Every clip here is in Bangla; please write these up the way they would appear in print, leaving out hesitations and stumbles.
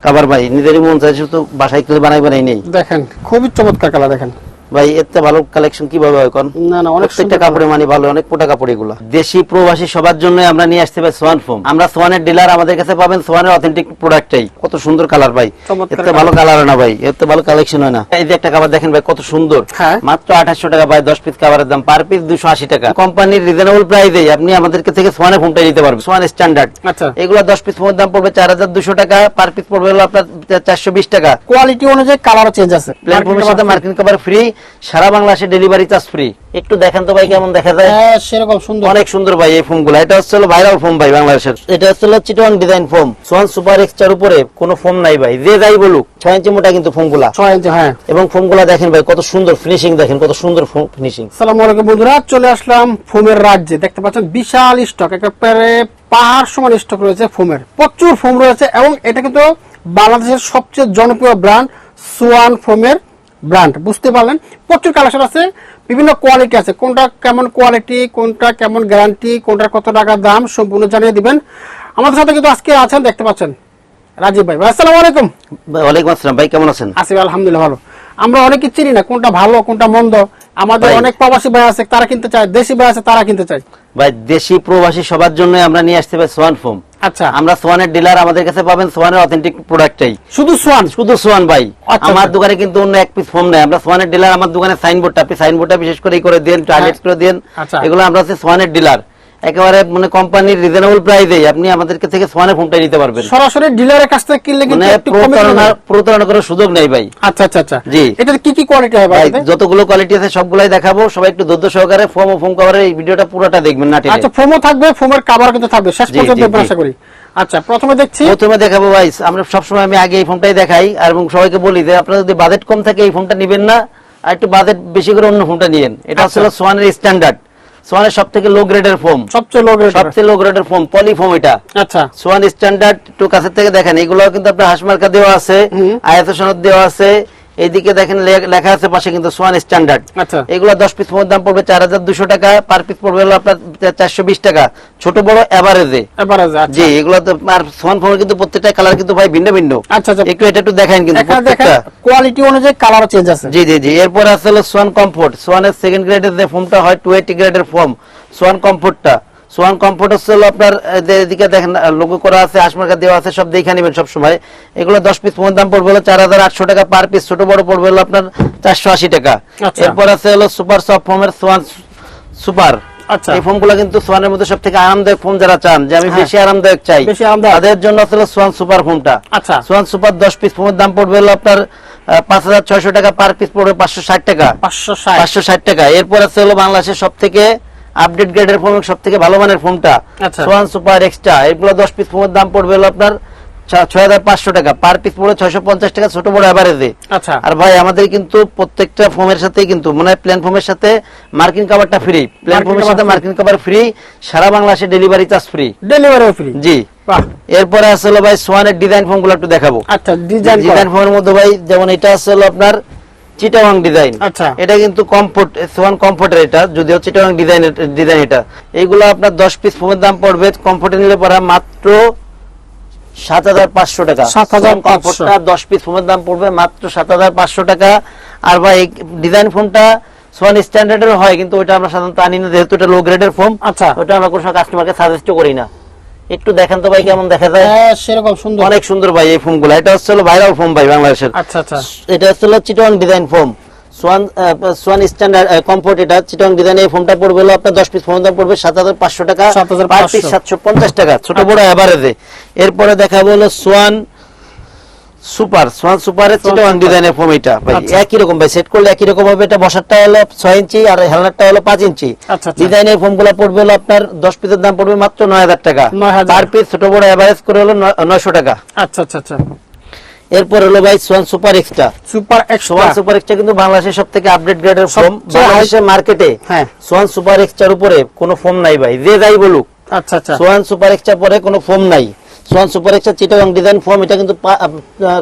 কাবার ভাই নিজেরই মন চাইছে তো বাসায় কিনে বানাই নেই। দেখেন খুবই চমৎকার কালার। দেখেন ভাই এত ভালো কালেকশন কিভাবে হয় কোন? না না, অনেক প্রত্যেকটা কাপড়ে মানে ভালো, অনেক পোটা কাপড় এগুলো। দেশি প্রবাসী সবার জন্য আমরা নিয়ে আসতে পারি সোয়ান ফোম। আমরা সোয়ানের ডিলার, আমাদের কাছে পাবেন সোয়ানের অথেন্টিক প্রোডাক্টটাই। কত সুন্দর কালার ভাই, এত ভালো কালার না ভাই, এত ভালো কালেকশন হয় না। এই যে একটা কাভার দেখেন ভাই কত সুন্দর, মাত্র 2800 টাকা ভাই। 10 পিস কাভারের দাম, পার পিস 280 টাকা। কোম্পানির রিজনেবল প্রাইসে আপনি আমাদের থেকে সোয়ানের ফোমটা নিতে পারবেন, সোয়ান স্ট্যান্ডার্ড। আচ্ছা, এগুলো 10 পিস ফোমের দাম পড়বে 4200 টাকা, পার পিস পড়বে হলো আপনার 420 টাকা। কোয়ালিটি অনুযায়ী কালারও চেঞ্জ আছে। প্লেন ফোমের সাথে মার্কিন কভার ফ্রি, সারা বাংলাদেশে ডেলিভারি চার্জ ফ্রি। একটু দেখেন তো ভাই কেমন দেখা যায়। হ্যাঁ সেরকম সুন্দর, অনেক সুন্দর ভাই এই ফোমগুলো। এটা হচ্ছে ভাইরাল ফোম ভাই বাংলাদেশের। এটা হচ্ছে চিটওয়াং design foam, Swan super extra উপরে কোনো ফোম নাই ভাই, যে যাই বলুক। 6 ইঞ্চি মোটা কিন্তু ফোমগুলা, 6 ইঞ্চি। হ্যাঁ, এবং ফোমগুলা দেখেন ভাই কত সুন্দর ফিনিশিং, দেখেন কত সুন্দর ফিনিশিং। আসসালামু আলাইকুম বন্ধুরা, চলে আসলাম ফোমের রাজ্যে। দেখতে পাচ্ছেন বিশাল স্টক, একেবারে পাহাড় সমান স্টক রয়েছে ফোমের। প্রচুর ফোম রয়েছে এবং এটা কিন্তু বাংলাদেশের সবচেয়ে জনপ্রিয় ব্র্যান্ড সোয়ান ফোমের ব্র্যান্ড। বুঝতে পারলেন, প্রচুর কালেকশন আছে, বিভিন্ন কোয়ালিটি আছে। কোনটা কেমন কোয়ালিটি, কোনটা কেমন গ্যারান্টি, কোনটার কত টাকা দাম, সম্পূর্ণ জানিয়ে দিবেন। আমাদের সাথে কিন্তু আজকে আছেন, দেখতে পাচ্ছেন রাজীব ভাই। আসসালামু আলাইকুম। ওয়ালাইকুম আসসালাম ভাই, কেমন আছেন? আছি আলহামদুলিল্লাহ ভালো। আমরা অনেকে চিনি না কোনটা ভালো কোনটা মন্দ। আমাদের অনেক প্রবাসী ভাই আছে, তারা কিনতে চায়, দেশি ভাই আছে, তারা কিনতে চায়। ভাই দেশি প্রবাসী সবার জন্য আমরা নিয়ে আসতে পারি সোয়ান ফোম। আচ্ছা, আমরা সোয়ানের ডিলার, আমাদের কাছে পাবেন সোয়ানের অথেন্টিক প্রোডাক্টটাই। শুধু সোয়ান, শুধু সোয়ান ভাই। আমার দোকানে কিন্তু অন্য এক পিস ফোম নাই। আমরা সোয়ানের ডিলার, আমার দোকানে সাইনবোর্ডটা, আপনি সাইনবোর্ডটা বিশেষ করে করে দেন, টার্গেট করে দেন। এগুলো আমরা হচ্ছে সোয়ানের ডিলার, একেবারে মানে কোম্পানির রিজনেবল প্রাইসে আপনি আমাদের থেকে সোয়ানের ফোমটা নিতে পারবেন। সরাসরি ডিলারের কাছ থেকে কিনলে কিন্তু একটু কমে প্রতারণা করার সুযোগ নেই ভাই। আচ্ছা আচ্ছা আচ্ছা, জি। এটার কি কি কোয়ালিটি হয় ভাই? যতগুলো কোয়ালিটি আছে সবগুলাই দেখাবো, সবাই একটু ধৈর্য সহকারে ফোম ও ফোম কভারের এই ভিডিওটা পুরোটা দেখবেন না। আচ্ছা, ফোমও থাকবে, ফোমের কভার কিন্তু থাকবে, শেষ পর্যন্ত দেখবেন আশা করি। আচ্ছা, প্রথমে দেখাবো ভাই। আমরা সবসময় আমি আগে এই ফোনটাই দেখাই এবং সবাইকে বলি যে আপনারা যদি বাজেট কম থাকে এই ফোনটা নিবেন না, আর একটু বাজেট বেশি করে অন্য ফোনটা নিয়েন। এটা হচ্ছে সোয়ানের স্ট্যান্ডার্ড, সোয়ানের সবথেকে লো গ্রেডের ফোম, সবচেয়ে লো গ্রেডের ফোম, পলি ফোম এটা। আচ্ছা, সোয়ান স্ট্যান্ডার্ড। একটু কাছে থেকে দেখেন, এগুলো কিন্তু আপনার হাসমার্কা দেওয়া আছে, আয়াত সনদ দেওয়া আছে। এইদিকে দেখেন লেখা আছে পাশে কিন্তু সোয়ান স্ট্যান্ডার্ড। আচ্ছা, এগুলো 10 পিস ফোমের দাম পড়বে 4200 টাকা, পার পিস পড়বে হলো আপনার 420 টাকা, ছোট বড় এভারেজে। জি, এগুলো তো আর সোয়ান ফোমের কিন্তু প্রত্যেকটা কালার কিন্তু ভাই ভিন্ন ভিন্ন। আচ্ছা, একটু এটা একটু দেখেন, কিন্তু প্রত্যেকটা কোয়ালিটি অনুযায়ী কালার চেঞ্জ আছে। জি জি জি। এরপর আছে হলো সোয়ান কমফোর্ট, সোয়ানের সেকেন্ড গ্রেডের যে ফোমটা হয় 280 গ্রেডের ফোম, সোয়ান কমফোর্টটা। সোয়ান কমফোর্ট হচ্ছে আপনার এদিকে দেখেন লোগো করা আছে, হাসমার্কা দেওয়া আছে, সব দেখে নেবেন সব সময়। এগুলো 10 পিস ফোমের দাম পড়বে হলো 4800 টাকা, পার পিস ছোট বড় পড়বে হলো আপনার 480 টাকা। এরপর আছে হলো সুপার সফট ফোমের সোয়ান সুপার। আচ্ছা, এই ফোমগুলো কিন্তু সোয়ানের মধ্যে সবথেকে আরামদায়ক ফোম। যারা চান যে আমি বেশি আরামদায়ক চাই, তাদের জন্য হলো সোয়ান সুপার ফোমটা। আচ্ছা, সোয়ান সুপার 10 পিস ফোমের দাম পড়বে হলো আপনার 5600 টাকা, পার পিস পড়বে 560 টাকা। 560 টাকা। এরপর আছে হলো বাংলাদেশের সবথেকে আপডেট গ্রেডের ফোম, সবথেকে ভালো মানের ফোমটা, সোয়ান সুপার এক্সট্রা। এগুলো 10 পিস ফোমের দাম পড়বে হলো আপনার 6500 টাকা, পার পিস পড়বে 650 টাকা, ছোট বড় এভারেজে। আচ্ছা, আর ভাই আমাদের কিন্তু প্রত্যেকটা ফোমের সাথে কিন্তু মানে প্লেন ফোমের সাথে মার্কিন কভারটা ফ্রি, প্লেন ফোমের সাথে মার্কিন কভার ফ্রি, সারা বাংলাদেশে ডেলিভারি চার্জ ফ্রি, ডেলিভারিও ফ্রি। জি। এরপরে আসলে ভাই সোয়ানের ডিজাইন ফোমগুলো একটু দেখাবো। আচ্ছা, ডিজাইন ফোমের মধ্যে ভাই যেমন এটা আসলে আপনার চিটাগাং ডিজাইন। আচ্ছা, এটা কিন্তু কমফোর্ট, সোয়ান কমফোর্টের, এটা যদিও চিটাগাং ডিজাইন এটা। এইগুলো আপনার 10 পিস ফোমের দাম পড়বে কমফোর্টে নিলে পড়া মাত্র 7500 টাকা। 7500 10 পিস ফোমের দাম পড়বে মাত্র 7500 টাকা। আর ভাই ডিজাইন ফোনটা সোয়ান স্ট্যান্ডার্ডের হয়, কিন্তু ওটা আমরা সাধারণত আনি না, যেহেতু এটা লো গ্রেডের ফোম। আচ্ছা, ওটা আমরা কোনো কাস্টমারকে সাজেস্ট করি না। একটু দেখেন তো ভাই কেমন দেখা যায়। হ্যাঁ সেরকম সুন্দর, অনেক সুন্দর ভাই এই ফোমগুলো। এটা হচ্ছে ভাইরাল ফোম ভাই বাংলাদেশের। আচ্ছা আচ্ছা, এটা হচ্ছে চিটওয়াং design foam, Swan standard comfort. এটা চিটওয়াং ডিজাইন। এই ফোমটা পড়বে হলো আপনার 10 পিস ফোমের দাম পড়বে 7500 টাকা, পার পিস 750 টাকা, ছোট বড় এভারেজে। এরপরে দেখাবো হলো সোয়ান সুপার, সোয়ান সুপারের চিটওয়াং ডিজাইনের ফোম। এটা ভাই একই রকম ভাই, সেট করলে একই রকম হবে। এটা বসারটা হলো 6 ইঞ্চি আর হেলমেটটা হলো 5 ইঞ্চি। ডিজাইনের ফোমগুলো পড়বে হলো আপনার 10 পিসের দাম পড়বে মাত্র 9000 টাকা, পার পিস ছোট বড় এভারেজ করে হলো 900 টাকা। আচ্ছা আচ্ছা আচ্ছা। এরপর হলো ভাই Schwann super extra. Schwann super extra কিন্তু বাংলাদেশের সবথেকে আপডেট গ্রেডের ফোম। বাংলাদেশের মার্কেটে সোয়ান সুপার এক্সট্রার উপরে কোনো ফোম নাই ভাই, যে যাই বলুক। আচ্ছা আচ্ছা, সোয়ান সুপার এক্সট্রা পরে কোনো ফোম নাই। Schwann super extra Chittagong design foam, এটা কিন্তু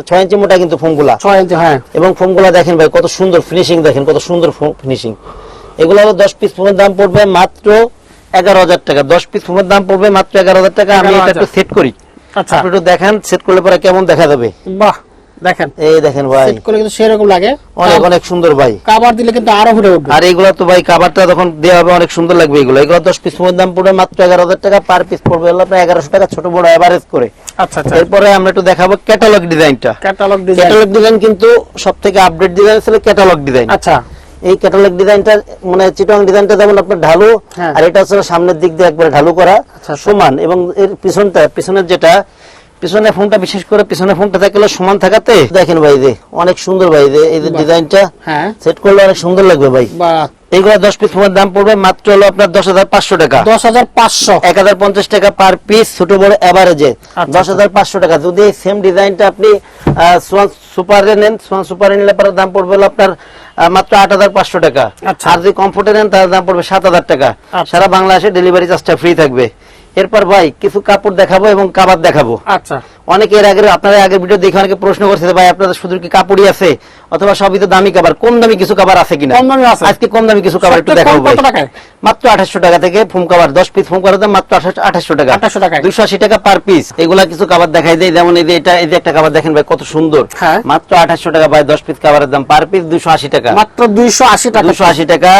6 ইঞ্চি মোটা কিন্তু ফোমগুলা, 6 ইঞ্চি। হ্যাঁ, এবং ফোমগুলা দেখেন ভাই কত সুন্দর ফিনিশিং, দেখেন কত সুন্দর ফিনিশিং। এগুলো 10 পিস ফোমের দাম পড়বে মাত্র 11000 টাকা। 10 পিস ফোমের দাম পড়বে মাত্র 11000 টাকা। আমি এটা একটু সেট করি। আচ্ছা। আপনি একটু দেখেন সেট করলে পরে কেমন দেখা যাবে। বাহ, দেখেন এই দেখেন ভাই, সেট করে কিন্তু সেরকম লাগে, অনেক অনেক সুন্দর ভাই। কভার দিলে কিন্তু আরো ফুটে উঠবে। আর এইগুলা তো ভাই কাভারটা যখন দেওয়া হবে অনেক সুন্দর লাগবে। এগুলো 10 পিস ফোমের দাম পড়বে মাত্র 11,000 টাকা, পার পিস পড়বে হলো আপনার 1100 টাকা, ছোট বড় এভারেজ করে। আচ্ছা আচ্ছা, এরপরে আমরা একটু দেখাবো ক্যাটালগ ডিজাইনটা। Catalogue design. ক্যাটালগ ডিজাইন কিন্তু সবথেকে আপডেট ডিজাইন ছিল ক্যাটালগ ডিজাইন। আচ্ছা, এই ক্যাটালগ ডিজাইনটা মানে চিটং ডিজাইনটা যেমন আপনার ঢালু, হ্যাঁ। আর এটা হচ্ছে সামনের দিক দিয়ে একবারে ঢালু করা, আচ্ছা, আচ্ছা। সমান, এবং এর পিছনের যেটা পিছনের ফোনটা, বিশেষ করে পিছনের ফোনটা থাকলে সমান থাকাতে দেখেন ভাই যে অনেক সুন্দর ভাই যে এই যে বাহ। ডিজাইনটা হ্যাঁ, সেট করলে অনেক সুন্দর লাগবে ভাই। বাহ, এইগুলা 10 পিস ফোনের দাম পড়বে মাত্র হলো আপনার 10,500 টাকা, 10,500। 1050 টাকা পার পিস, ছোট বড় এভারেজে আচ্ছা। 10,500 টাকা। যদি এই সেম ডিজাইনটা আপনি সোয়ান সুপারে নেন, সোয়ান সুপারে নিলে পরে দাম পড়বে হলো আপনার মাত্র 8,500 টাকা। আচ্ছা। আর যদি কমফোর্টে নেন তার দাম পড়বে 7,000 টাকা। আচ্ছা। সারা বাংলাদেশে ডেলিভারি চার্জটা ফ্রি থাকবে। এরপর ভাই কিছু কাপড় দেখাবো এবং কাবাব দেখাবো। আচ্ছা, অনেকে এর আগে আপনারা আগের ভিডিও দেখে অনেকে প্রশ্ন করছে যে ভাই আপনাদের শুধু কি কাপড়ই আছে অথবা সবই তো দামি কাবার, কম দামি কিছু কাবার আছে কিনা? কম দামি আছে। আজকে কম দামি কিছু কাবার একটু সবচেয়ে দেখাবো কম ভাই। কত টাকায়? মাত্র 2800 টাকা থেকে ফোম কাবার, 10 পিস ফোম কাবার দাম মাত্র 2800 টাকা। 2800 টাকায়। 280 টাকা পার পিস। এগুলা কিছু কাবার দেখাই দেই, যেমন এই যে এটা, এই যে একটা কাবার দেখেন ভাই কত সুন্দর, হ্যাঁ। মাত্র 2800 টাকা ভাই। 10 পিস কাবারের দাম পার পিস 280 টাকা, মাত্র 280 টাকা। 280 টাকা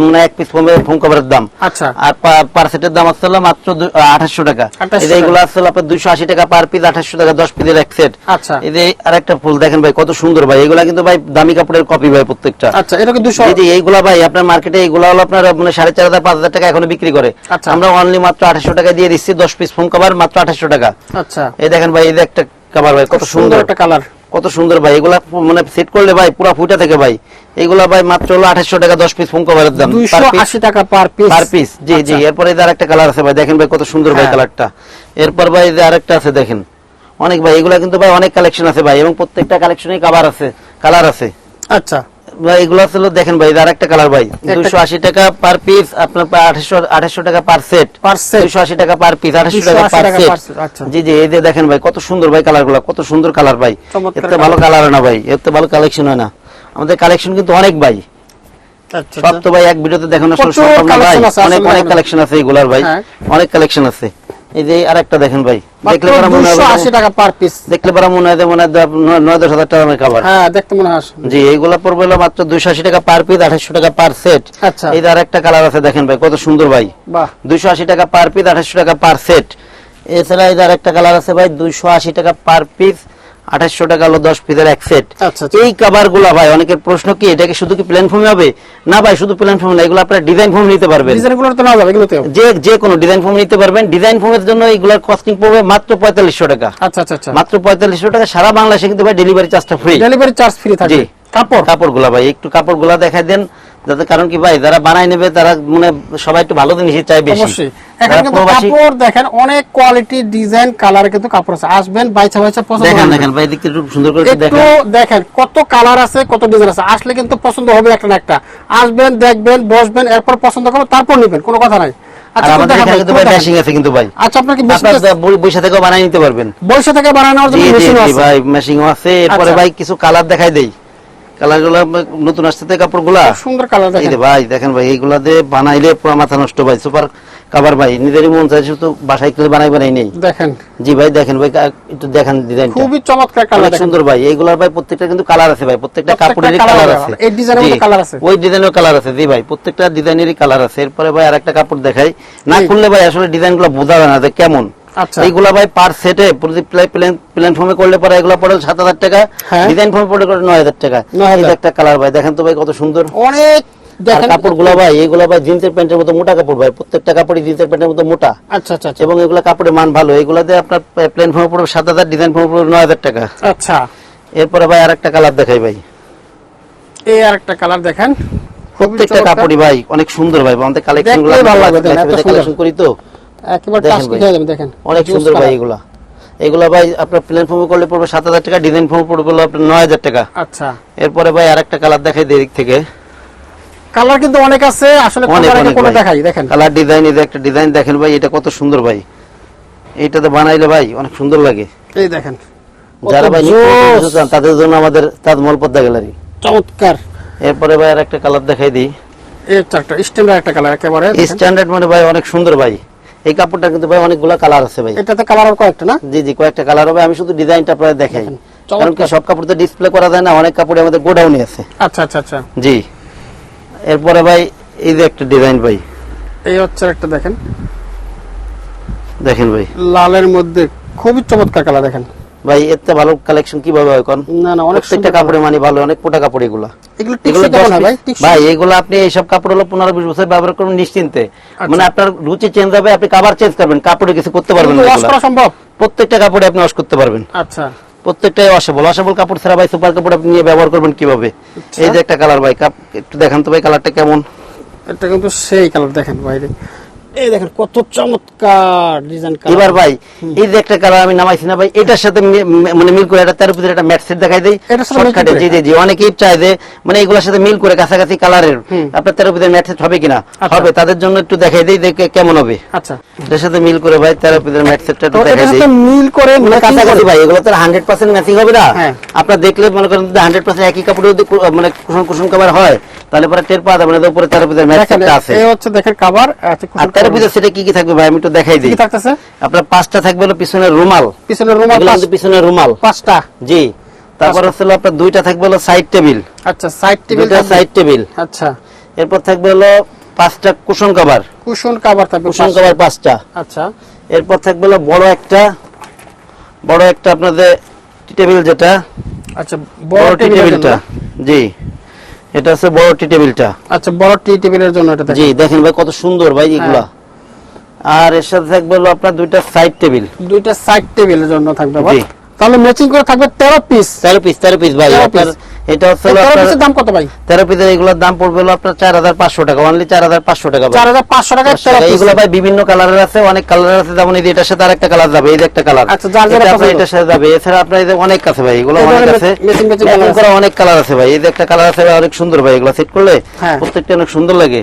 মানে এক পিস ফোম কাবারের দাম। আচ্ছা, আর পার সেটের দাম আসছে হলো মাত্র 2800 টাকা। 2800 এই যে এগুলো আসছে হলো আপনার 280 টাকা পার পিস, 2800 টাকা 10 পিসের এক সেট। আচ্ছা, এই যে আরেকটা ফুল দেখেন ভাই কত সুন্দর ভাই। এগুলা কিন্তু ভাই দামি কাপড়ের কপি ভাই প্রত্যেকটা। আচ্ছা, এটা কি 200? জি জি, এইগুলা ভাই আপনার মার্কেটে এইগুলা হলো আপনার মানে 4,500 5,000 টাকা এখনো বিক্রি করে। আচ্ছা। আমরা অনলি মাত্র 2800 টাকা দিয়ে দিচ্ছি 10 পিস ফোম কভার মাত্র 2800 টাকা। আচ্ছা, এই দেখেন ভাই, এই যে একটা কভার ভাই কত সুন্দর, একটা কালার, কত সুন্দর ভাই। এগুলা মানে সেট করলে ভাই পুরো ফুটে থাকে ভাই। এগুলা ভাই মাত্র হলো 2800 টাকা 10 পিস ফোম কভারের দাম, 280 টাকা পার পিস। Per piece. জি জি। এরপরে এই যে আরেকটা কালার আছে ভাই, দেখেন ভাই কত সুন্দর ভাই হ্যাঁ। কালারটা। এরপর ভাই এই যে আরেকটা আছে দেখেন, অনেক ভাই এগুলা কিন্তু ভাই অনেক কালেকশন আছে ভাই, এবং প্রত্যেকটা কালেকশনে কাভার আছে, কালার আছে আচ্ছা, ভাই। এগুলো ছিল দেখেন ভাই, আরেকটা কালার ভাই 280 টাকা পার পিস, আপনার 2800 টাকা পার সেট, পার সেট 280 টাকা পার পিস, 2800 টাকা 280 পার টাকা সেট। পার সেট। আচ্ছা, জি জি, এই যে দেখেন ভাই কত সুন্দর ভাই কালারগুলো, কত সুন্দর কালার ভাই। চমৎকার এত ভালো colour। কালার হয় না ভাই, এত ভালো কালেকশন হয় না। আমাদের কালেকশন কিন্তু অনেক ভাই, আচ্ছা, সব তো ভাই এক ভিডিওতে দেখানো আসলে প্রচুর সম্ভব না ভাই। collection আছে অনেক আসলে অনেক এখানে। কালেকশন আছে এগুলার ভাই, হ্যাঁ। অনেক কালেকশন আছে। এই যে আরেকটা দেখেন ভাই, মাত্র দেখলে পরে মনে হবে 280 টাকা পার পিস। দেখলে পরে মনে হয় যে মনে হয় 9-10 হাজার টাকা দামের খাবার। হ্যাঁ, দেখতে মনে হয়। জি, এইগুলা পড়বে হলো মাত্র 280 টাকা পার পিস, 2800 টাকা পার সেট। আচ্ছা, এই যে আরেকটা কালার আছে দেখেন ভাই কত সুন্দর ভাই, বাহ, 280 টাকা পার পিস, 2800 টাকা পার সেট। এছাড়া এই যে আরেকটা কালার আছে ভাই 280 টাকা পার পিস, 2800 টাকা হলো 10 পিসের এক সেট। আচ্ছা, আচ্ছা। এই কভার গুলা ভাই অনেকের প্রশ্ন কি এটা কি শুধু কি প্লেন ফোমে হবে? না ভাই, শুধু প্লেন ফোম না, এগুলো আপনারা ডিজাইন ফোম নিতে পারবেন। ডিজাইনগুলো তো না যাবে এগুলোতে। যে কোনো ডিজাইন ফোম নিতে পারবেন। ডিজাইন ফোমের জন্য এগুলোর কস্টিং পড়বে মাত্র 4500 টাকা। আচ্ছা আচ্ছা আচ্ছা, মাত্র 4500 টাকা। সারা বাংলাদেশে কিন্তু ভাই ডেলিভারি চার্জটা ফ্রি। ডেলিভারি চার্জ ফ্রি থাকবে। জি। কাপড় কাপড়গুলা ভাই একটু কাপড়গুলা দেখাই দেন, যাতে কারণ কি ভাই যারা বানাই নেবে তারা মানে সবাই একটু ভালো জিনিসই চাই বেশি। অবশ্যই। এখানে যারা কিন্তু প্রবাসী- কাপড় দেখেন অনেক কোয়ালিটি, ডিজাইন, কালার কিন্তু কাপড় আছে। আসবেন বাইচা বাইচা পছন্দ দেখেন হবে। দেখেন ভাই দেখতে একটু সুন্দর করে একটু দেখেন। দেখেন কত কালার আছে, কত ডিজাইন আছে। আসলে কিন্তু পছন্দ হবে একটা না একটা। আসবেন, দেখবেন, বসবেন, এরপর পছন্দ করবেন, তারপর নেবেন, কোনো কথা নাই। আর আচ্ছা, আমাদের দেখান এখানে ভাই, কিন্তু পুরো ভাই দেখান। মেশিং আছে কিন্তু ভাই। আচ্ছা, আপনার কি আপনারা বৈশা থেকেও বানাই নিতে পারবেন। বৈশা থেকে বানানোর জি জন্য জি মেশিন জি আছে। ভাই, মেশিংও আছে। এরপরে আচ্ছা। ভাই কিছু কালার দেখাই দেই, কালারগুলো নতুন আসছে তো কাপড়গুলা। খুব সুন্দর কালার এই দেখেন। যে ভাই দেখেন ভাই, এইগুলা দিয়ে বানাইলে পুরো মাথা নষ্ট ভাই। সুপার কাভার ভাই, নিজেরই মন চাইছে তো বাসায় কিনে বানাই নেই। দেখেন জি ভাই দেখেন ভাই, একটু দেখেন ডিজাইনটা, খুবই চমৎকার কালার অনেক দেখেন। সুন্দর ভাই। এইগুলার ভাই প্রত্যেকটা কিন্তু কালার আছে ভাই, প্রত্যেকটা প্রত্যেকটা কাপড়েরই colour কালার আছে। আছে। এই ডিজাইনের জি, মধ্যে কালার আছে। ওই ডিজাইনের কালার আছে। জি ভাই, প্রত্যেকটা ডিজাইনেরই কালার আছে। এরপরে ভাই আরেকটা কাপড় দেখাই, না জি। খুললে ভাই আসলে ডিজাইনগুলো বোঝা যায় না যে কেমন। আচ্ছা, এইগুলা ভাই পার সেটে প্রতি প্লেন ফর্মে করলে পরে এগুলো পড়ে 7000 টাকা, হ্যাঁ। ডিজাইন ফর্মে পড়ে 9000 টাকা। 9000 এই যে একটা কালার ভাই দেখেন তো ভাই কত সুন্দর। অনেক আর দেখেন কাপড়গুলো ভাই এগুলো ভাই জিন্সের প্যান্টের মতো মোটা কাপড় ভাই, প্রত্যেকটা কাপড়ই জিন্সের প্যান্টের মতো মোটা। আচ্ছা আচ্ছা আচ্ছা, এবং এগুলা কাপড়ের মান ভালো। এগুলাতে আপনার প্লেন ফর্মে পড়বে 7000, ডিজাইন ফর্মে পড়বে 9000 টাকা। আচ্ছা। এরপরে ভাই আরেকটা কালার দেখাই ভাই, এই আরেকটা কালার দেখেন। প্রত্যেকটা কাপড়ই ভাই অনেক সুন্দর ভাই। আমাদের কালেকশন গুলো দেখলেই ভালো লাগবে, দেখেন, এত সুন্দর। কালেকশন করি তো একেবারে দেখেন টাচ ভাই। হয়ে যাবে দেখেন। অনেক সুন্দর ভাই এগুলা। এগুলা ভাই আপনার প্লেন ফর্মে করলে পড়বে 7000 টাকা, ডিজাইন ফর্মে পড়বে হলো আপনার 9000 টাকা। আচ্ছা, এরপরে ভাই আরেকটা কালার দেখাই দিক থেকে, কালার কিন্তু অনেক আছে আসলে। অনেক কালার অনেক কোন ভাই। দেখাই দেখেন। কালার ডিজাইন, এই যে একটা ডিজাইন দেখেন ভাই, এটা কত সুন্দর ভাই। এইটাতে বানাইলে ভাই অনেক সুন্দর লাগে। এই দেখেন যারা ভাই কত নিত্য নতুন জোস। কিছু চান তাদের জন্য আমাদের তাজমহল পদ্মা গ্যালারি। চমৎকার। এরপরে ভাই আরেকটা কালার দেখাই দিই, এই একটা স্ট্যান্ডার্ড একটা কালার একেবারে দেখেন। স্ট্যান্ডার্ড মানে ভাই অনেক সুন্দর ভাই। এই কাপড়টা কিন্তু ভাই অনেকগুলো কালার আছে ভাই। এটাতে কালার আর কয়েকটা না? জি জি, কয়েকটা কালার হবে, আমি শুধু ডিজাইনটা আপনাদের দেখাই, কারণ কি সব কাপড় তো ডিসপ্লে করা যায় না, অনেক কাপড় আমাদের গোডাউনে আছে। আচ্ছা আচ্ছা আচ্ছা, জি। এরপরে ভাই এই যে একটা ডিজাইন ভাই, এই হচ্ছে একটা দেখেন দেখেন ভাই লালের মধ্যে খুবই চমৎকার কালার। দেখেন ভাই এত ভালো কালেকশন কিভাবে হয় কোন? না না, অনেক প্রত্যেকটা কাপড়ে মানে ভালো, অনেক মোটা কাপড় এগুলা। এগুলো টিকসই কেমন হয় ভাই? ভাই এগুলো আপনি এইসব কাপড় হলো 15-20 বছর ব্যবহার করুন নিশ্চিন্তে, মানে আপনার রুচি চেঞ্জ হবে, আপনি কাভার চেঞ্জ করবেন, কাপড়ে কিছু করতে পারবেন না। ওয়াশ করা সম্ভব? প্রত্যেকটা কাপড়ে আপনি ওয়াশ করতে পারবেন। আচ্ছা, প্রত্যেকটাই ওয়াশেবল কাপড় ছাড়া ভাই সুপার কাপড় আপনি নিয়ে ব্যবহার করবেন কিভাবে? এই যে একটা কালার ভাই, একটু দেখান তো ভাই কালারটা কেমন। এটা কিন্তু সেই কালার, দেখেন বাইরে এই দেখেন কত চমৎকার ডিজাইন কালার। এবার ভাই এই যে একটা কালার আমি নামাইছি না ভাই, এটার সাথে মানে মিল করে এটা 13 পিসের একটা ম্যাট সেট দেখাই দেই শর্টকাটে। জি জি জি, অনেকেই চায় যে মানে এগুলোর সাথে মিল করে কাছাকাছি কালারের আপনার 13 পিসের ম্যাট সেট হবে কিনা, হবে, তাদের জন্য একটু দেখাই দেই দেখে কেমন হবে। আচ্ছা, এটার সাথে মিল করে ভাই 13 পিসের ম্যাট সেটটা একটু দেখাই দেই। মিল করে কাছাকাছি ভাই, এগুলো তো 100% ম্যাচিং হবে না। আপনারা দেখলে মনে করেন 100% একই কাপড়ে যদি মানে কুশন কভার হয় তাহলে পরে টের পাওয়া যাবে না, উপরে 13 পিসের ম্যাট সেটটা আছে। এই হচ্ছে দেখেন কভার। আচ্ছা, আর 13 পিসের সেটে কি কি থাকবে ভাই আমি একটু দেখাই দিই। কি থাকতেছে? আপনার 5টা থাকবে হলো পিছনের রুমাল, পিছনের রুমাল 5টা। জি। তারপর হচ্ছে আপনার 2টা থাকবে হলো সাইড টেবিল। আচ্ছা, সাইড টেবিল, সাইড টেবিল। আচ্ছা। এরপর থাকবে হলো 5টা কুশন কভার, থাকবে 5টা। আচ্ছা। এরপর থাকবে হলো বড় একটা আপনাদের টি টেবিল, যেটা আচ্ছা বড় টি টেবিলটা। জি, এটা হচ্ছে বড় টি টেবিলটা। আচ্ছা, বড় টি টেবিলের জন্য এটা দেখেন। জি, দেখেন ভাই কত সুন্দর ভাই এগুলা। আর এর সাথে থাকবে হলো আপনার 2টা সাইড টেবিল, 2টা সাইড টেবিলের জন্য থাকবে ভাই। তাহলে ম্যাচিং করে থাকবে 13 পিস ভাই। আপনার এটা হচ্ছে 13 পিসের দাম কত ভাই? 13 পিসের এগুলোর দাম পড়বে হলো আপনার 4500 টাকা, অনলি 4500 টাকা ভাই। 4500 টাকা 13 পিস। এগুলো ভাই বিভিন্ন কালারের আছে, অনেক কালার আছে, যেমন এই যে এটার সাথে আরেকটা কালার যাবে, এই যে একটা কালার। আচ্ছা, যার যেটা পছন্দ এটার সাথে যাবে। এছাড়া আপনার এই যে অনেক আছে ভাই, এগুলো অনেক আছে, ম্যাচিং করা অনেক কালার আছে ভাই। এই যে একটা কালার আছে ভাই, অনেক সুন্দর ভাই, এগুলো সেট করলে প্রত্যেকটা অনেক সুন্দর লাগে।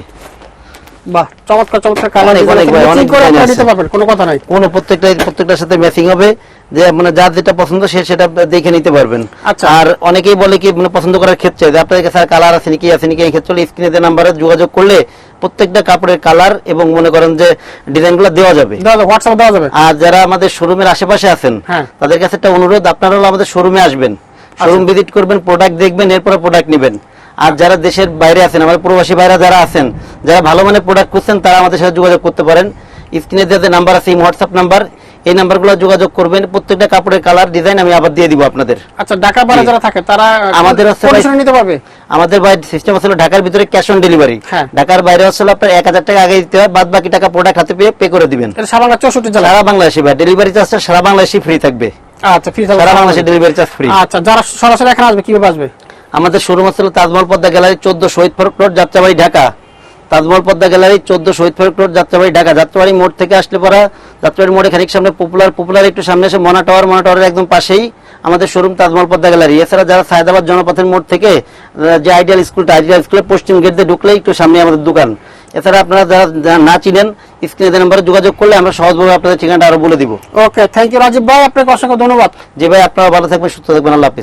বাহ, চমৎকার কালার, ম্যাচিং করে আপনারা নিতে পারবেন, কোনো কথা নাই। প্রত্যেকটার সাথে ম্যাচিং হবে, যে মানে যার যেটা পছন্দ সে সেটা দেখে নিতে পারবেন। আর অনেকেই বলে কি মানে পছন্দ করার ক্ষেত্রে যে আপনাদের কাছে কালার আছে নাকি এই ক্ষেত্রে স্ক্রিনে যে নাম্বারে যোগাযোগ করলে প্রত্যেকটা কাপড়ের কালার এবং মনে করেন যে ডিজাইনগুলো দেওয়া যাবে, হোয়াটসঅ্যাপে দেওয়া যাবে। আর যারা আমাদের শোরুমের আশেপাশে আছেন তাদের কাছে একটা অনুরোধ, আপনারা হলো আমাদের শোরুমে আসবেন, শোরুম ভিজিট করবেন, প্রোডাক্ট দেখবেন, এরপরে প্রোডাক্ট নেবেন। আর যারা দেশের বাইরে আছেন, আমাদের প্রবাসী ভাইরা যারা আছেন, যারা ভালো মানের প্রোডাক্ট খুঁজছেন, তারা আমাদের সাথে যোগাযোগ করতে পারেন। স্ক্রিনে যে নাম্বার আছে, এই হোয়াটসঅ্যাপ নাম্বার, এই নাম্বারগুলো যোগাযোগ করবেন। প্রত্যেকটা কাপড়ের কালার ডিজাইন আমি আবার দিয়ে দিব আপনাদের। আচ্ছা, ঢাকার বাইরে যারা থাকে তারা আমাদের নিতে পারবে? আমাদের ভাই সিস্টেম আছে ঢাকার ভিতরে ক্যাশ অন ডেলিভারি, ঢাকার বাইরে হচ্ছে আপনার 1000 টাকা আগে দিতে হয়, বাদ বাকি টাকা প্রোডাক্ট হাতে পেয়ে পে করে দিবেন। সারা বাংলা 64 জেলা, সারা বাংলাদেশে ভাই ডেলিভারি চার্জটা সারা বাংলাদেশে ফ্রি থাকবে। আচ্ছা, ফ্রি থাকবে, সারা বাংলাদেশে ডেলিভারি চার্জ ফ্রি। আচ্ছা, যারা সরাসরি এখানে আসবে কিভাবে আসবে? আমাদের শোরুম আছে তাজমহল পদ্মা গ্যালারি 14 শহীদ ফারুক রোড, যাত্রাবাড়ি, ঢাকা। তাজমহল পদ্মা গ্যালারি 14 শহীদ ফারুক রোড, যাত্রাবাড়ি, ঢাকা। যাত্রাবাড়ি মোড় থেকে আসলে পরে যাত্রাবাড়ি মোড়ে খানিক সামনে পপুলার একটু সামনে এসে মনা টাওয়ারের একদম পাশেই আমাদের শোরুম তাজমহল পদ্মা গ্যালারি। এছাড়া যারা সায়দাবাদ জনপথের মোড় থেকে যে আইডিয়াল স্কুলের পশ্চিম গেট দিয়ে ঢুকলেই একটু সামনে আমাদের দোকান। এছাড়া আপনারা যারা না চিনেন স্ক্রিনে নাম্বারে যোগাযোগ করলে আমরা সহজভাবে আপনাদের ঠিকানাটা আরো বলে দিব। ওকে, থ্যাংক ইউ রাজীব ভাই, আপনাকে অসংখ্য ধন্যবাদ। জি ভাই, আপনারা ভালো থাকবেন, সুস্থ থাকবেন, আল্লাহ হাফেজ।